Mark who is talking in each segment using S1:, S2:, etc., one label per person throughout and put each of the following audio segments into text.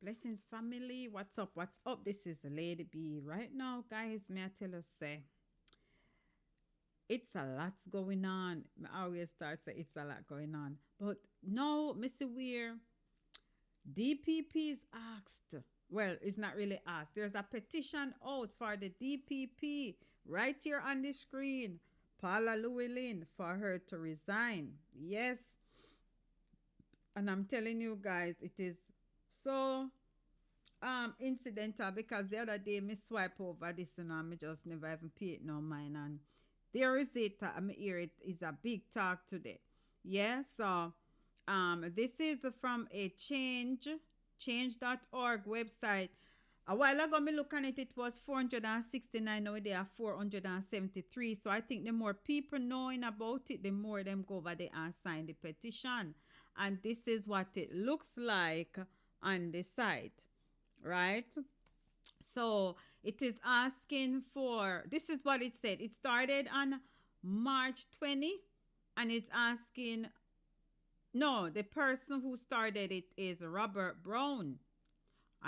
S1: Blessings family, what's up? What's up? This is Lady B. Right now, guys, may I tell us say it's a lot going on. I always start say it's a lot going on. But no, Mr. Weir, DPP's asked. Well, it's not really asked. There's a petition out for the DPP right here on the screen. Paula Llewellyn for her to resign. Yes, and I'm telling you guys, it is so incidental because the other day me swipe over this and I just never even pay it no mind and there is it I hear it is a big talk today. Yeah, so this is from a change.org website. A while ago me look on it, it was 469, now they are 473. So I think the more people knowing about it, the more them go over there and sign the petition. And this is what it looks like on the site, right? So it is asking for, this is what it said. It started on March 20 and it's asking, no, the person who started it is Robert Brown.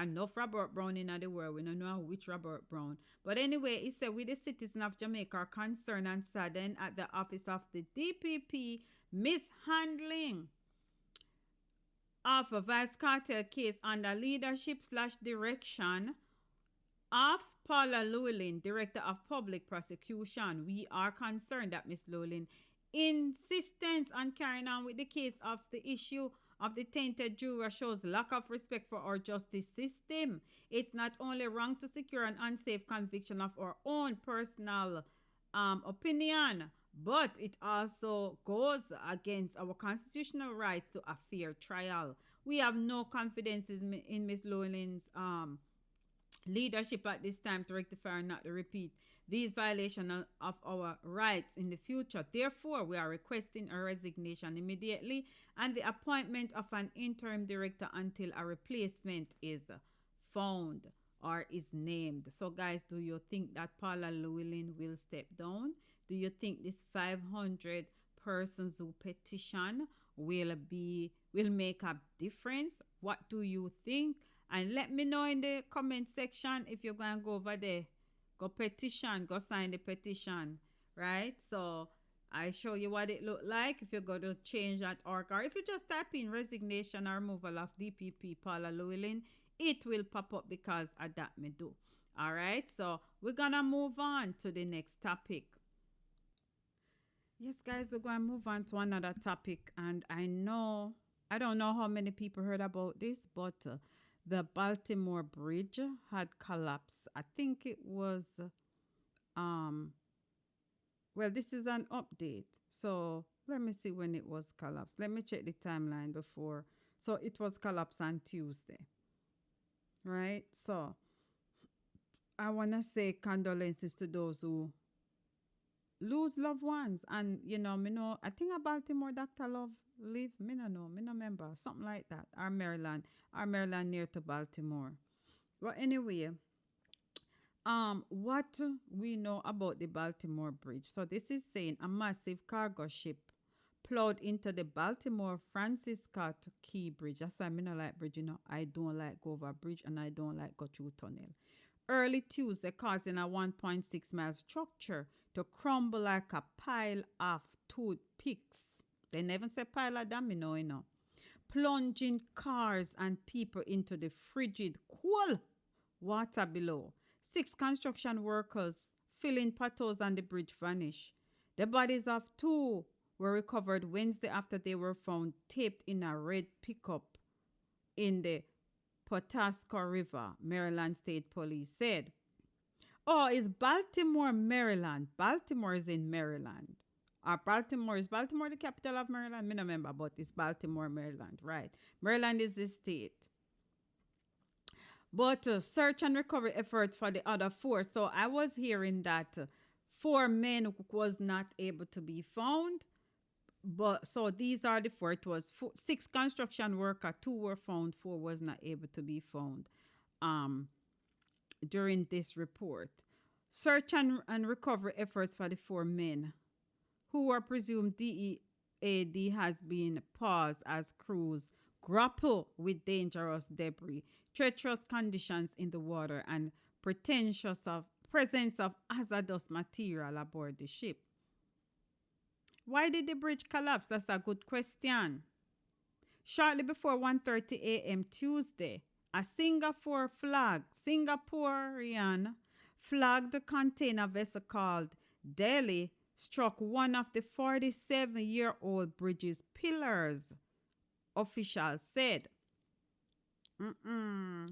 S1: Enough Robert Brown in the world. We don't know which Robert Brown. But anyway, he said, we the citizens of Jamaica are concerned and saddened at the office of the DPP mishandling of a vice cartel case under leadership slash direction of Paula Llewellyn, Director of Public Prosecution. We are concerned that Ms. Llewellyn insistence on carrying on with the case of the issue of the tainted juror shows lack of respect for our justice system. It's not only wrong to secure an unsafe conviction of our own personal opinion, but it also goes against our constitutional rights to a fair trial. We have no confidence in Ms. Llewellyn's leadership at this time to rectify and not to repeat these violations of our rights in the future. Therefore, we are requesting a resignation immediately and the appointment of an interim director until a replacement is found or is named. So, guys, do you think that Paula Llewellyn will step down? Do you think this 500 persons who petition will make a difference? What do you think? And let me know in the comment section if you're going to go over there. Go petition, go sign the petition, right? So I show you what it look like if you go to change.org or if you just type in resignation or removal of DPP Paula Llewellyn, it will pop up because of that me do. All right, so we're going to move on to the next topic. Yes, guys, we're going to move on to another topic. And I don't know how many people heard about this, but the Baltimore Bridge had collapsed. I think it was, well, this is an update. So let me see when it was collapsed. Let me check the timeline before. So it was collapsed on Tuesday, right? So I want to say condolences to those who lose loved ones. And, I think a Baltimore doctor live, me no know, me no remember, something like that. Our Maryland near to Baltimore. Well, anyway, what we know about the Baltimore Bridge. So this is saying a massive cargo ship plowed into the Baltimore Francis Scott Key Bridge. That's why I don't like bridge, I don't like go over bridge and I don't like go through tunnel. Early Tuesday, causing a 1.6-mile structure to crumble like a pile of toothpicks. They never say pile of them, plunging cars and people into the frigid, cool water below. 6 construction workers filling potholes on the bridge vanished. The bodies of 2 were recovered Wednesday after they were found taped in a red pickup in the Potasco River, Maryland State Police said. Oh, it's Baltimore, Maryland. Baltimore is in Maryland. Is Baltimore the capital of Maryland? I don't remember, but it's Baltimore, Maryland, right? Maryland is the state. But search and recovery efforts for the other 4. So I was hearing that 4 men was not able to be found. But so these are the 4. It was 6 construction workers, 2 were found, 4 was not able to be found during this report. Search and recovery efforts for the 4 men who were presumed DEAD has been paused as crews grapple with dangerous debris, treacherous conditions in the water, and pretentious of presence of hazardous material aboard the ship. Why did the bridge collapse? That's a good question. Shortly before 1:30 a.m. Tuesday, a Singaporean flagged container vessel called Delhi struck one of the 47-year-old bridge's pillars, officials said. Mm-mm.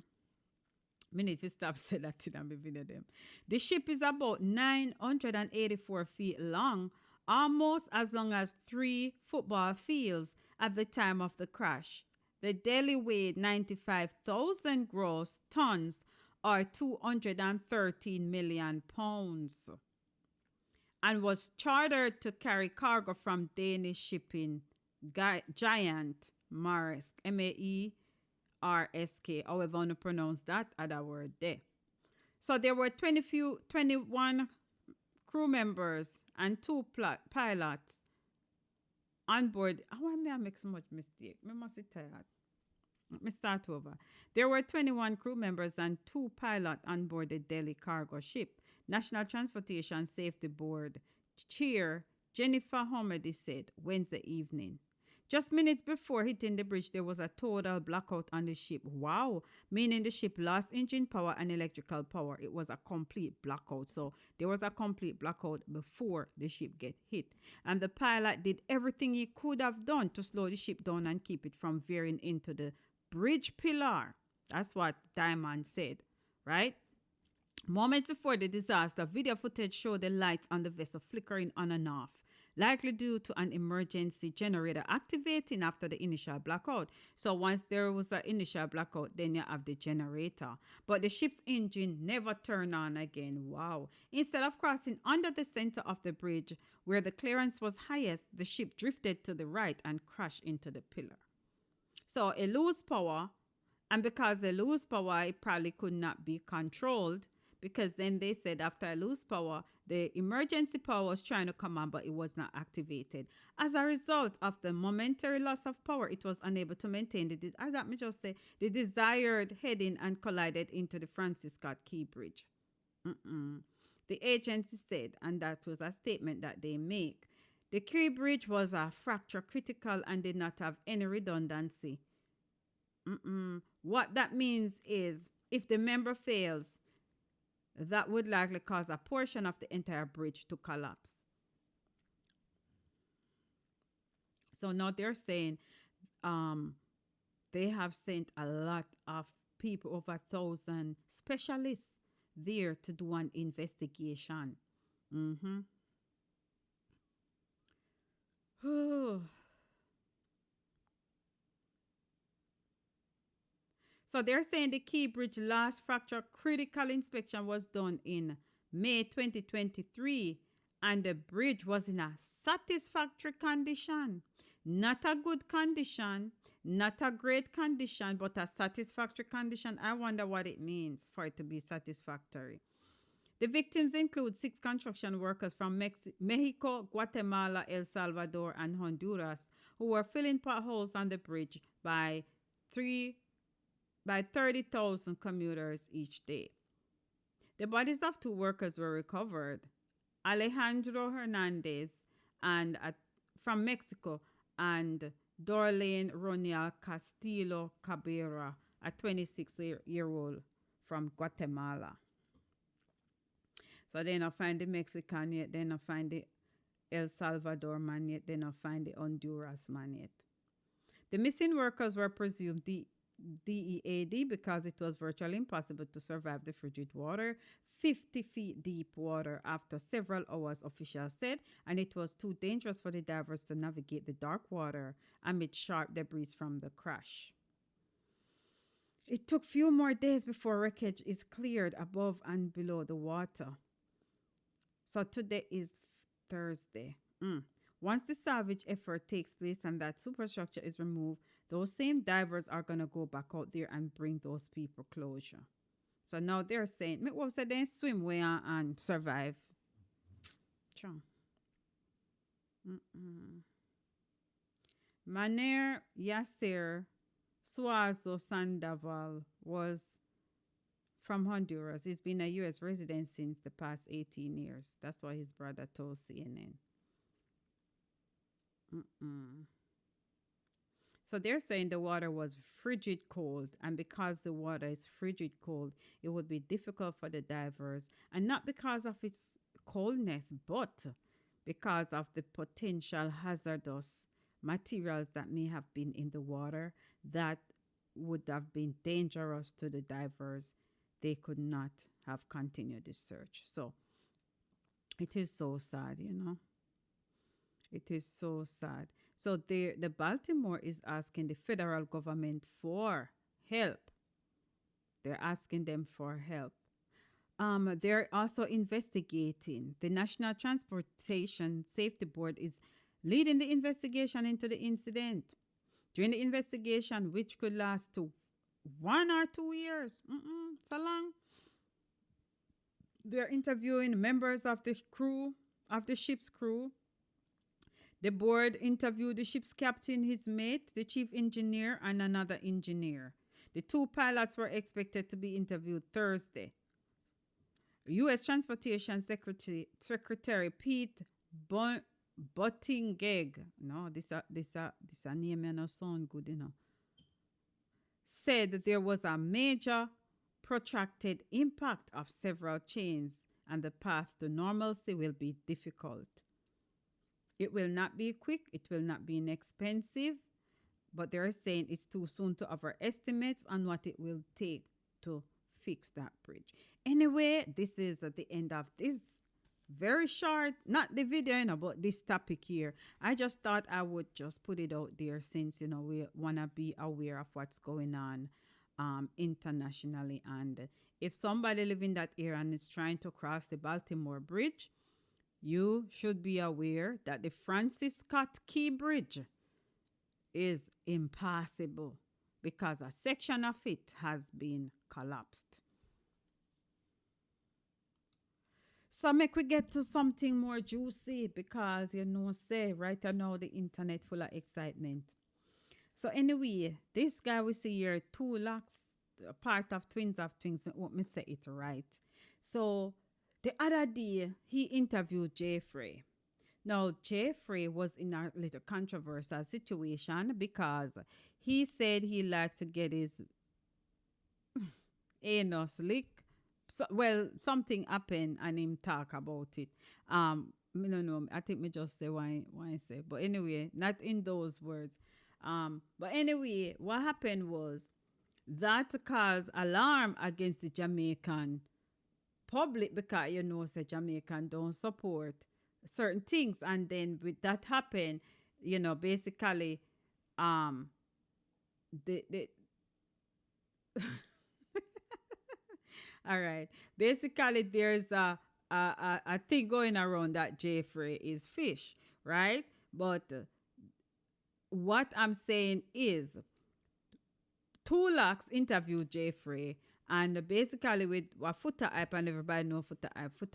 S1: Me need to stop saying that in my video them. The ship is about 984 feet long, almost as long as 3 football fields at the time of the crash. The Delhi weighed 95,000 gross tons or 213 million pounds and was chartered to carry cargo from Danish shipping giant Maersk, Maersk, however you pronounce that other word there. So there were 21 crew members and two pilots on board. Why may I make so much mistake? I must be tired. Let me start over. There were 21 crew members and two pilots on board the Delhi cargo ship. National Transportation Safety Board Chair Jennifer Homedy said Wednesday evening. Just minutes before hitting the bridge, there was a total blackout on the ship. Wow, meaning the ship lost engine power and electrical power. It was a complete blackout. So there was a complete blackout before the ship get hit. And the pilot did everything he could have done to slow the ship down and keep it from veering into the bridge pillar. That's what Diamond said, right? Moments before the disaster, video footage showed the lights on the vessel flickering on and off, likely due to an emergency generator activating after the initial blackout. So once there was an initial blackout, then you have the generator. But the ship's engine never turned on again. Wow. Instead of crossing under the center of the bridge, where the clearance was highest, the ship drifted to the right and crashed into the pillar. So it lost power, and because it lost power, it probably could not be controlled. Because then they said after I lose power, the emergency power was trying to come on, but it was not activated. As a result of the momentary loss of power, it was unable to maintain the desired heading and collided into the Francis Scott Key Bridge. The agency said, and that was a statement that they make, the Key Bridge was a fracture critical and did not have any redundancy. What that means is if the member fails, that would likely cause a portion of the entire bridge to collapse. So now they're saying they have sent a lot of people, over 1,000 specialists there to do an investigation. So they're saying the Key Bridge last fracture critical inspection was done in May 2023 and the bridge was in a satisfactory condition. Not a good condition, not a great condition, but a satisfactory condition. I wonder what it means for it to be satisfactory. The victims include 6 construction workers from Mexico, Guatemala, El Salvador, and Honduras who were filling potholes on the bridge by 30,000 commuters each day. The bodies of 2 workers were recovered. Alejandro Hernandez from Mexico and Dorlene Ronial Castillo Cabrera, a 26-year-old from Guatemala. So they not find the Mexican yet, they not find the El Salvador man yet, they not find the Honduras man yet. The missing workers were presumed DEAD because it was virtually impossible to survive the frigid water, 50 feet deep water after several hours, officials said, and it was too dangerous for the divers to navigate the dark water amid sharp debris from the crash. It took few more days before wreckage is cleared above and below the water. So today is Thursday. Once the salvage effort takes place and that superstructure is removed, those same divers are going to go back out there and bring those people closure. So now they're saying, me what say they swim way and survive. Maner Yasser Suazo Sandoval was from Honduras. He's been a U.S. resident since the past 18 years. That's what his brother told CNN. Mm-mm. So they're saying the water was frigid cold, and because the water is frigid cold, it would be difficult for the divers, and not because of its coldness, but because of the potential hazardous materials that may have been in the water that would have been dangerous to the divers. They could not have continued the search. So it is so sad, you know. It is so sad. So the Baltimore is asking the federal government for help. They're asking them for help. They're also investigating. The National Transportation Safety Board is leading the investigation into the incident. During the investigation, which could last to 1 or 2 years, so long, they're interviewing members of the crew, of the ship's crew. The board interviewed the ship's captain, his mate, the chief engineer, and another engineer. The two pilots were expected to be interviewed Thursday. U.S. Transportation Secretary Pete Buttigieg, no, this a name may not sound good, you know, said that there was a major protracted impact of several chains and the path to normalcy will be difficult. It will not be quick, it will not be inexpensive, but they're saying it's too soon to offer estimates on what it will take to fix that bridge. Anyway, this is at the end of this very short, not the video, you know, but this topic here. I just thought I would just put it out there since, you know, we want to be aware of what's going on internationally. And if somebody live in that area and is trying to cross the Baltimore Bridge, you should be aware that the Francis Scott Key Bridge is impassable because a section of it has been collapsed. So make we get to something more juicy because you know say right now the internet full of excitement. So anyway, this guy we see here, two locks, part of Twins of Twins, let me say it right. So the other day he interviewed Jeffrey. Now Jeffrey was in a little controversial situation because he said he liked to get his anus lick. So, well, something happened and him talk about it. Me no know. I think me just say why I say. But anyway, not in those words. But anyway, what happened was that caused alarm against the Jamaican public because you know say Jamaican don't support certain things, and then with that happen, you know, basically, um, the all right. Basically, there's a thing going around that Jeffrey is fish, right? But what I'm saying is, Tulax interviewed Jeffrey, and basically with what Footer Hype and everybody know Footer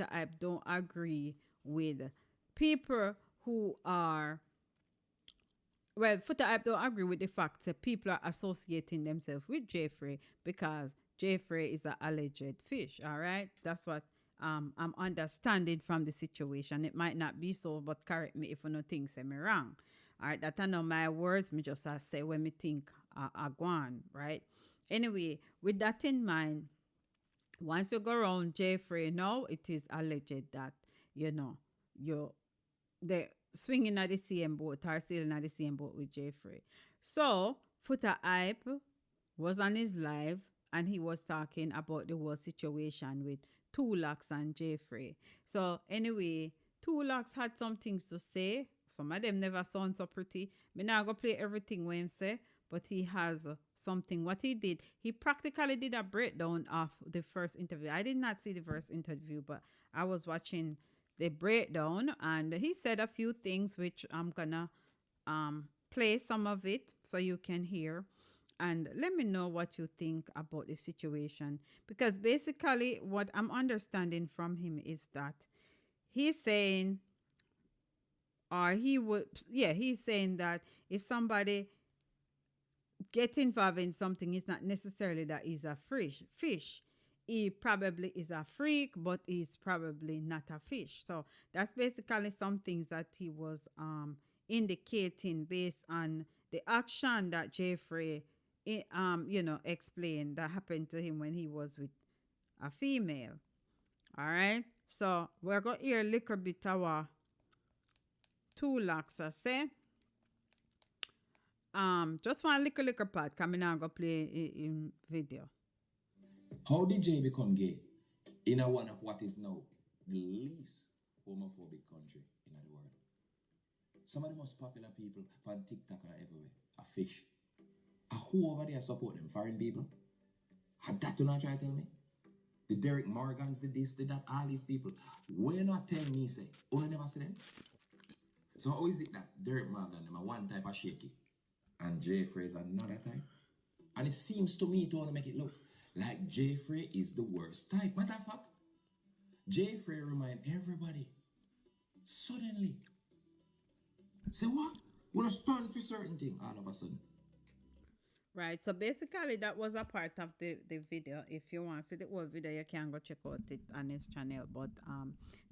S1: Hype don't agree with people who are well, Footer Hype don't agree with the fact that people are associating themselves with Jeffrey because Jeffrey is an alleged fish. All right, that's what I'm understanding from the situation. It might not be so, but correct me if you no think say me wrong. All right, that are not my words. Me just say when me think I go on. Right. Anyway, with that in mind, once you go around Jeffrey, now it is alleged that you know you the swinging at the same boat or sailing at the same boat with Jeffrey. So Footer Hype was on his live and he was talking about the whole situation with Tulax and Jeffrey. So anyway, Tulax had some things to say. Some of them never sound so pretty. Me now go play everything when him say, but he has something. What he did, he practically did a breakdown of the first interview. I did not see the first interview, but I was watching the breakdown and he said a few things which I'm gonna play some of it so you can hear and let me know what you think about the situation, because basically what I'm understanding from him is that he's saying or he would, yeah, he's saying that if somebody get involved in something is not necessarily that he's a fish. He probably is a freak, but he's probably not a fish. So that's basically some things that he was indicating based on the action that Jeffrey explained that happened to him when he was with a female. All right. So we're going to hear a little bit our two locks, I say. Just one little part coming out go play in video.
S2: How did Jay become gay in a one of what is now the least homophobic country in the world? Some of the most popular people on Tik Tok and everywhere are fish. Who over there support them? Foreign people? Had that to not try to tell me? The Derek Morgans, the this, the that, all these people. Why not tell me, say, only never see them? So how is it that Derek Morgan, them are one type of shaky, and Jeffrey is another type? And it seems to me to want to make it look like Jeffrey is the worst type. Matter of fact, Jeffrey remind everybody, suddenly, say what? We're going to stand for certain thing all of a sudden.
S1: Right. So basically, that was a part of the video. If you want to see the whole video, you can go check out it on his channel. But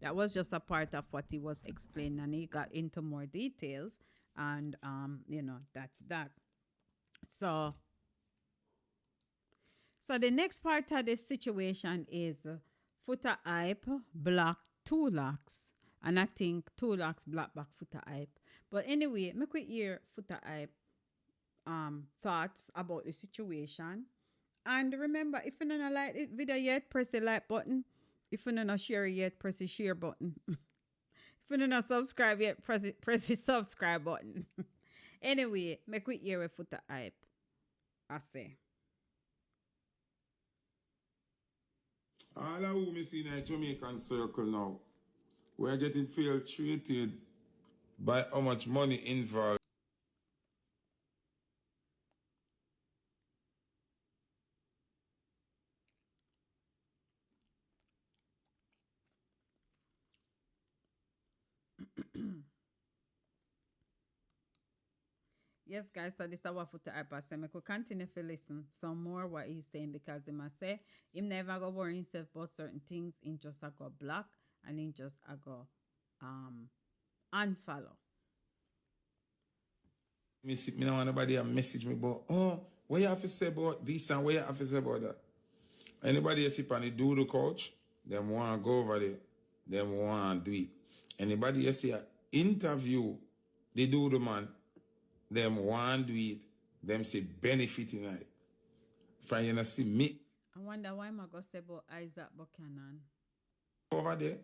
S1: that was just a part of what he was explaining, and he got into more details. And that's that. So the next part of the situation is Footer Hype block two locks. And I think two locks block back Footer Hype. But anyway, make we hear Footer Hype thoughts about the situation. And remember, if you don't like the video yet, press the like button. If you don't share it yet, press the share button. If you don't subscribe yet, press the subscribe button. Anyway, make we hear a Footer Hype. I say.
S3: All of whom is in a Jamaican circle now, we're getting fair treated by how much money involved.
S1: Yes, guys, so this is our Footer Hype. I could continue to listen some more what he's saying because he must say him never go worry himself about certain things. He just a go block and he just a go unfollow.
S3: Me don't want nobody to message me about, oh, what you have to say about this and what you have to say about that. Anybody you see on the do the couch, them want to go over there, them want to do it. Anybody you see an interview, they do the man, them want to do it, them say benefit in it. If you see me,
S1: I wonder why I'm going to say about Isaac Buchanan.
S3: Over there,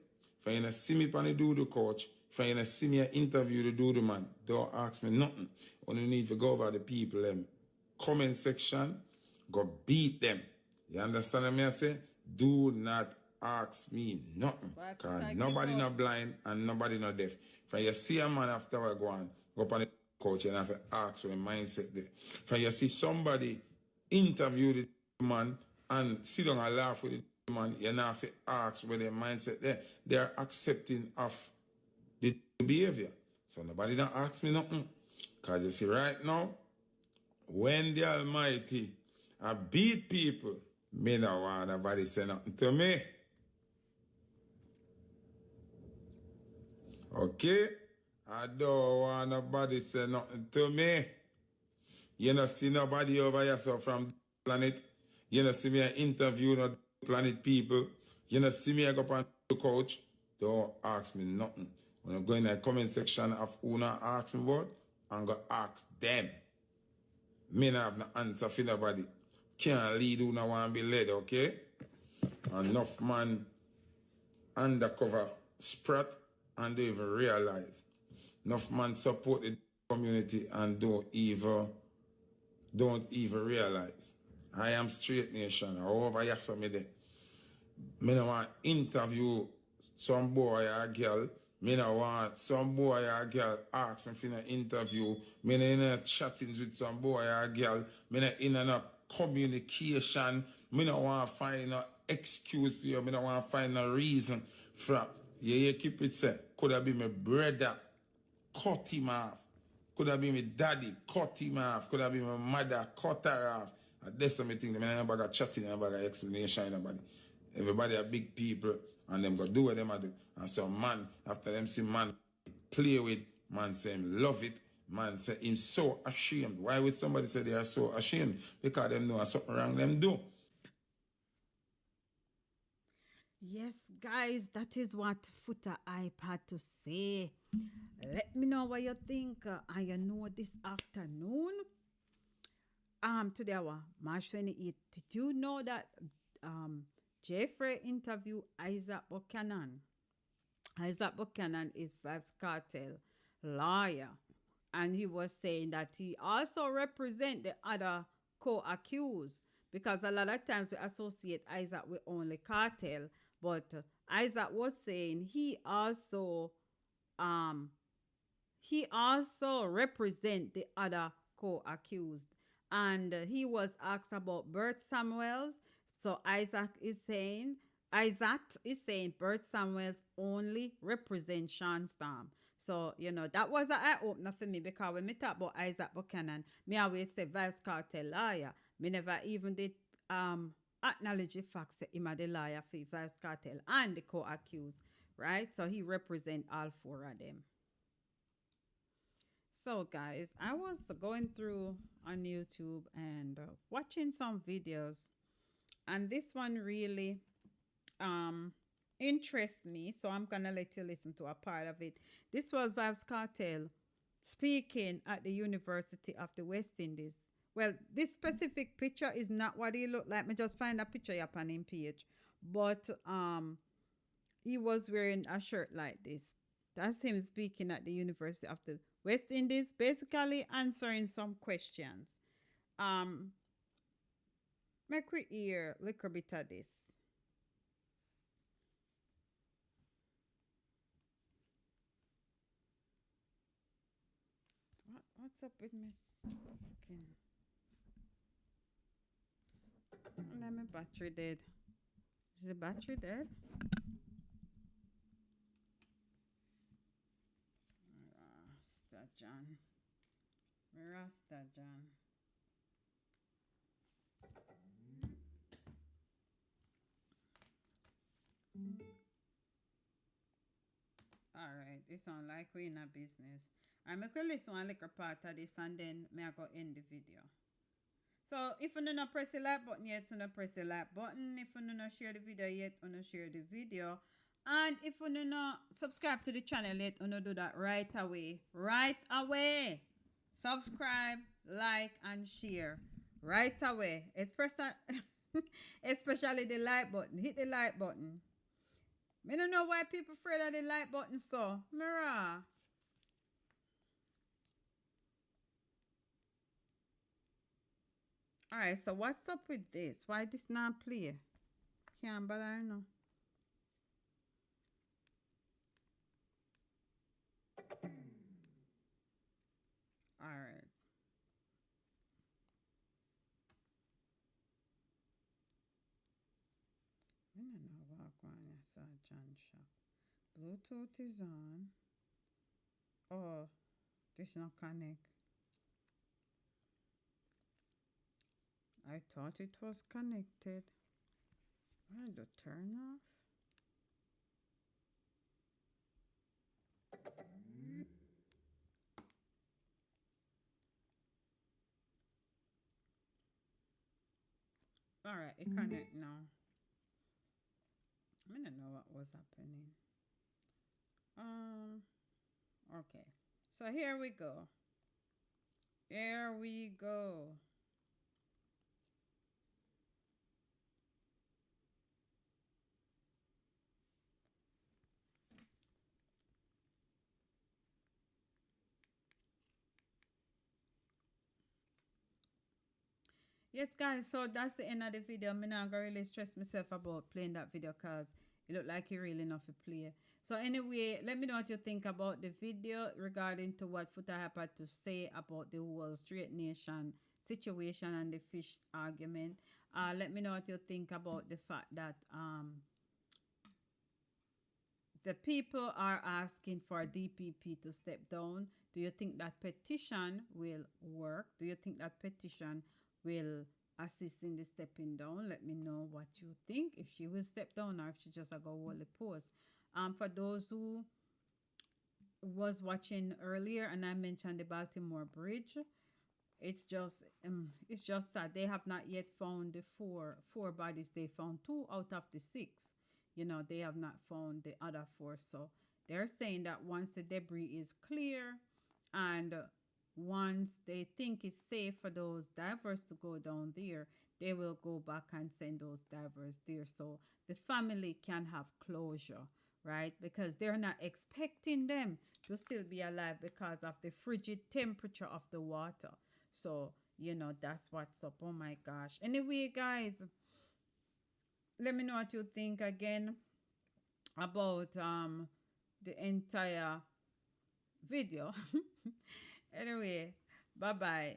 S3: if you see me on the do the couch, if you see me interview the do the man, don't ask me nothing. Only need to go over the people, them comment section, go beat them. You understand what I say? Do not ask me nothing. Because nobody not blind and nobody not deaf. If you see a man after I go on the couch and have to ask for a mindset there. If you see somebody interview the man and sit down and laugh with the man, you not have to ask where their mindset there. They are accepting of the behavior. So nobody don't ask me nothing. Because you see right now, when the Almighty beat people, me don't want nobody say nothing to me. Okay? I don't want nobody say nothing to me. You don't see nobody over here so from the planet. You don't see me interview no planet people. You don't see me go on the couch. Don't ask me nothing. When I go in the comment section of who not ask me about, I'm going to ask them. Me not have no answer for nobody. Can't lead who not want to be led, okay? Enough man undercover sprat and don't even realize. Enough man support the community and don't even realize. I am straight nation. However, yes, me there. Me no want interview some boy or girl. Me no want some boy or girl ask me for an interview. Me no in a chattings with some boy or girl. Me no in a communication. Me no want to find no excuse for you. Me no want to find no reason for you keep it say. Could have been my brother. Cut him off. Could have been my daddy, cut him off. Could have been my mother, cut her off. And that's something, them ain't about chatting, ain't about explanation, nobody. Everybody are big people, and them go do what them a do. And so man, after them see man play with, man say him love it, man say him so ashamed. Why would somebody say they are so ashamed? Because them know something wrong them do.
S1: Yes, guys, that is what Footer Hype had to say. Let me know what you think. And you know this afternoon, today our March 28th, did you know that Jeffrey interviewed Isaac Buchanan? Isaac Buchanan is Vybz Cartel lawyer, and he was saying that he also represent the other co-accused, because a lot of times we associate Isaac with only Cartel, but Isaac was saying um he also represent the other co-accused, and he was asked about Bert Samuels. So Isaac is saying Bert Samuels only represent Sean Storm. So, that was an eye opener for me, because when me talk about Isaac Buchanan, me always say Vybz Cartel lawyer. Me never even did acknowledge the fact that him a the lawyer for Vybz Cartel and the co-accused, right? So he represent all four of them. So, guys, I was going through on YouTube and watching some videos, and this one really interests me. So I'm gonna let you listen to a part of it. This was Vybz Cartel speaking at the University of the West Indies. Well, this specific picture is not what he looked like. Me just find a picture up on him page, but he was wearing a shirt like this. That's him speaking at the University of the West Indies, basically answering some questions. Um, Make we hear a little bit of this. What's up with me? Fucking. Let me battery dead. Is the battery dead? Rasta John. Rasta John. Alright, this sound like we in a business. I'm going to listen one little part of this, and then me I go end the video. So if you don't press the like button yet, you don't press the like button. If you don't share the video yet, you don't share the video. And if you don't subscribe to the channel yet, you don't do that right away. Right away. Subscribe, like, and share. Right away. Especially the like button. Hit the like button. I don't know why people afraid of the like button, so. Mirror. Alright, so what's up with this? Why this not play? Can't but I know. Alright. I don't know what I saw John shop. Bluetooth is on. Oh, this not connect. I thought it was connected. Why the turn off? Alright, it connect now. I don't know what was happening. Okay. So here we go. Here we go. Yes, guys, so that's the end of the video. I'm not gonna really stress myself about playing that video, because it looked like you really enough to play. So anyway, let me know what you think about the video regarding to what Footer Hype had to say about the whole Straight Nation situation and the fish argument. Let me know what you think about the fact that the people are asking for DPP to step down. Do you think that petition will work? Do you think that petition will assist in the stepping down? Let me know what you think. If she will step down or if she just a go hold the post. For those who was watching earlier and I mentioned the Baltimore Bridge, it's just sad they have not yet found the four bodies. They found two out of the six. They have not found the other four. So they're saying that once the debris is clear and once they think it's safe for those divers to go down there, they will go back and send those divers there so the family can have closure, right? Because they're not expecting them to still be alive because of the frigid temperature of the water. So, that's what's up. Oh my gosh. Anyway, guys, let me know what you think again about the entire video. Anyway, bye bye.